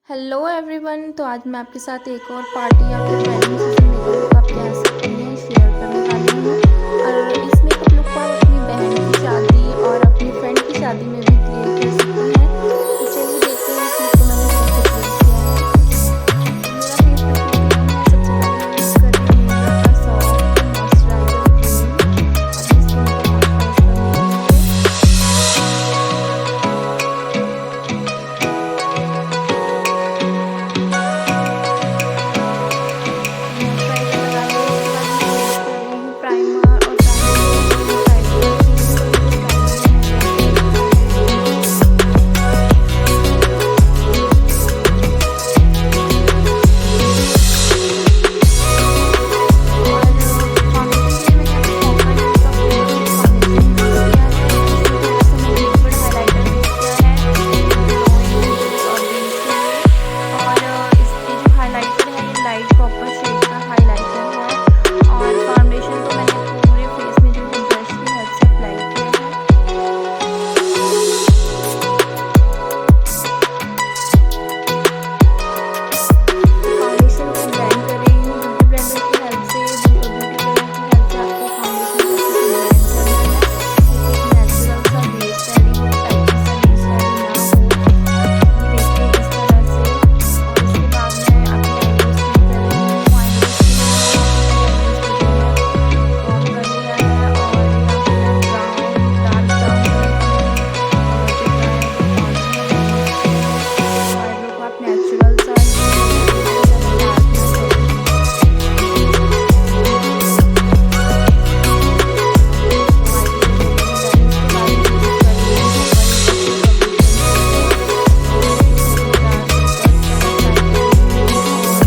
Hello everyone. तो आज मैं आपके साथ एक और पार्टी या फिर वेडिंग सीजन मेकअप लुक आप कह सकते हैं शेयर करने वाली हूँ। और इस मेकअप लुक को आप अपनी बहन की शादी और अपनी फ्रेंड की शादी में भी क्रिएट कर सकते हैं। तो चलिए देखते हैं इस लुक को मैंने कैसे क्रिएट किया है। तो मेरा फेस लुक के लिए मैं सबसे पहले यूज़ कर रही हूँ मेकअप का सॉफ्ट मॉइस्चराइजर क्रीम अपनी स्किन को मॉइस्चराइज करने के लिए। मॉइस्चराइज़र लगा लिया उसके बाद मैं यूज़ कर रही हूँ प्राइमर और प्राइमर के लिए मैंने फाइव का यूज़ करी है। प्राइमर मैंने अप्लाई कर लिया है। और फाउंडेशन के लिए मैंने अपने पॉकेट का फाउंडेशन यूज़ किया है। इसमें थोड़ा सा मैंने लिक्विड हाइलाइटर यूज़ किया है ग्लोइंग और बेस के लिए। और इसकी जो हाइलाइटर है ये लाइट कॉपर शेड का हाइलाइटर है। और फाउंडेशन को मैंने पूरे फेस में जो है ब्रश की हेल्प से अप्लाई किया है। फाउंडेशन को ब्लेंड कर रही हूँ ब्यूटी ब्लेंडर की हेल्प से। ब्यूटी ब्लेंडर की हेल्प से आपको फाउंडेशन को अच्छे से ब्लेंड करना है जिससे एक नेचुरल सा बेस शेडिंग हो, टाइटी सा बेस शेडिंग ना हो। ये देखिए इस तरह से। और उसके बाद मैं अपनी आईब्रोज फिल कर रही हूँ। आईब्रोज के लिए मैंने अपनी आईब्रोज को जो है कॉम्ब कर लिया है और यहाँ पे मैं ब्राउन डार्क ब्राउन कलर की जो है कॉन्टूर है वो यूज़ किया है। तो आईब्रो को आप नेचुरल सा यूज़ करें, बहुत ज़्यादा डार्क ना करें। तो आईब्रो हो गई है डन। इसके बाद मैं यूज़ कर रही हूँ पर्पल पब्लिक पेंसिल से और इसके थोड़े डार्क सर्कल्स मैंने अप्लाई कर लिए हैं। और जो एरिया है जो हाईलाइट की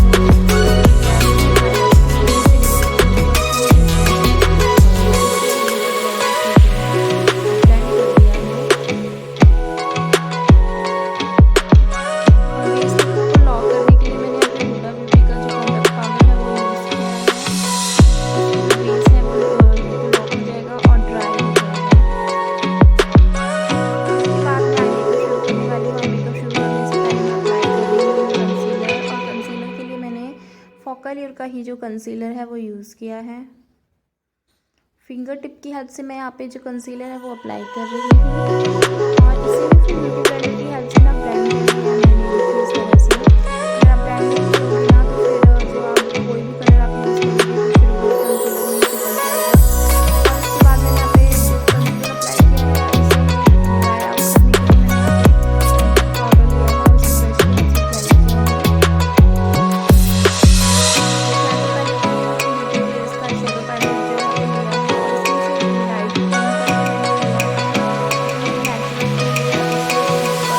हुई फिंगर की जो वर्किंग एरिया है वहीं से मेकअप ब्लेंडर से जो है ब्लेंड कर दिया है। और बेस मेकअप को लॉक करने के लिए मैंने अपने हुडा ब्यूटी का जो कॉम्पैक्ट पाउडर है वो यूज़ किया है। इससे जो बेस है वो बिल्कुल लॉक हो जाएगा और ड्राई हो जाएगा। उसके बाद मैं आई मेकअप शुरू करने वाली हूँ। आई मेकअप शुरू करने से पहले मैं अप्लाई कर रही हूँ कंसीलर। और कंसीलर के लिए मैंने फोकल ईयर का ही जो कंसीलर है वो यूज़ किया है। फिंगर टिप की हेल्प से मैं यहाँ पे जो कंसीलर है वो अप्लाई कर रही हूँ। और इसे भी फिर ब्यूटी ब्लेंडर की हेल्प से ना ब्लेंड कर लिया मैंने। देखिए इस तरह से। अगर आप ब्लेंड नहीं करोगे ना तो फिर जो आप कोई भी कलर आप यूज़ करोगे तो फिर वो कंसीलर में ही चिपक जाएगा। और उसके बाद मैंने यहाँ पे जो कंसीलर अप्लाई किया है उसे ड्राई आउट करने के लिए मैंने यहाँ पे कॉम्पैक्ट पाउडर लिया है और उसे ब्रश की हेल्प से अप्लाई किया है। और शैडो पैलेट के लिए मैंने ब्यूटी ब्लेस का शैडो पैलेट जो है वो लिया है और इसमें से लाइट पिंक कलर मैंने लिया है। ये मेरी नेचुरल शेड है इसलिए इसे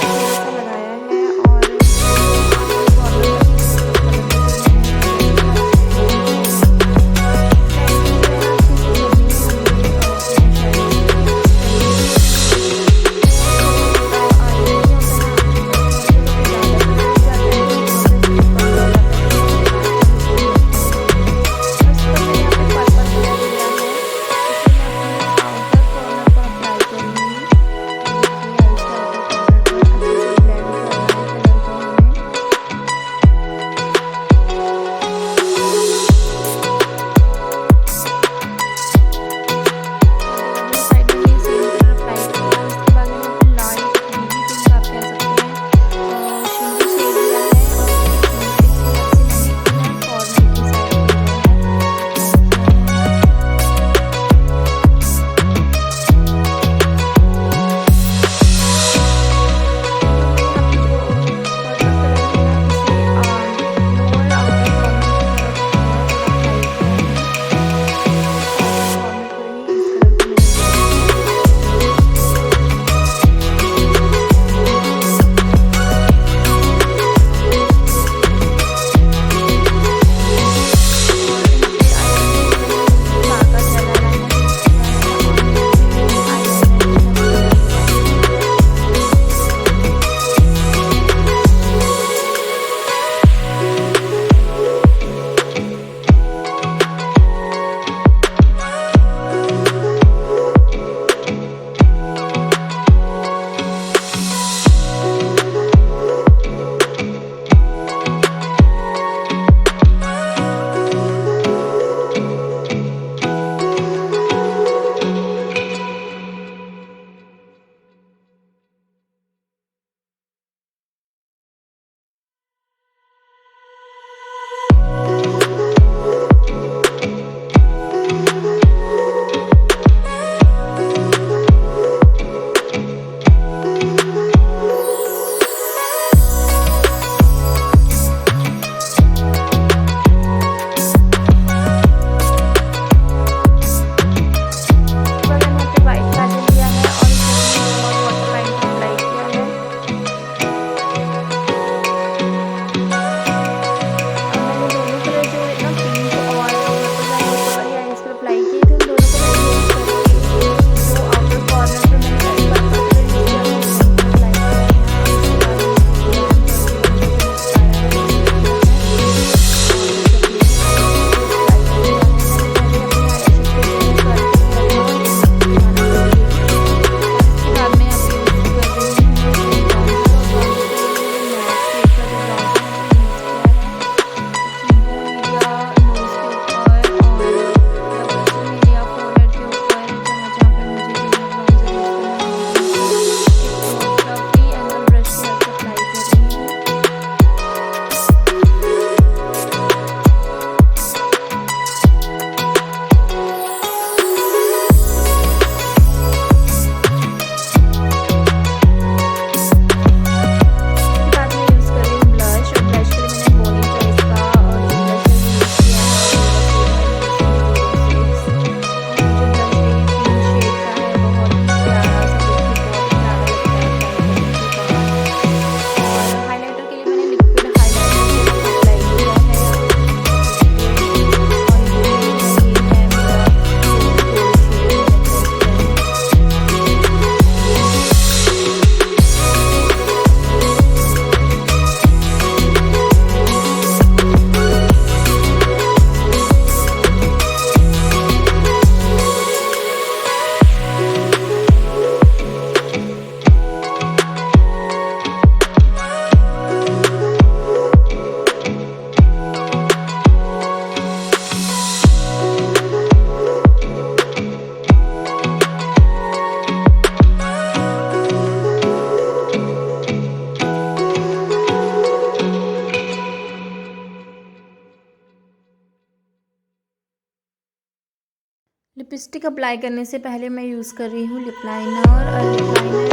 लिपस्टिक अप्लाई करने से पहले मैं यूज़ कर रही हूँ लिप लाइनर, और लिप लाइनर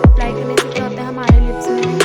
अप्लाई करने से क्या होता है, हमारे लिप्स में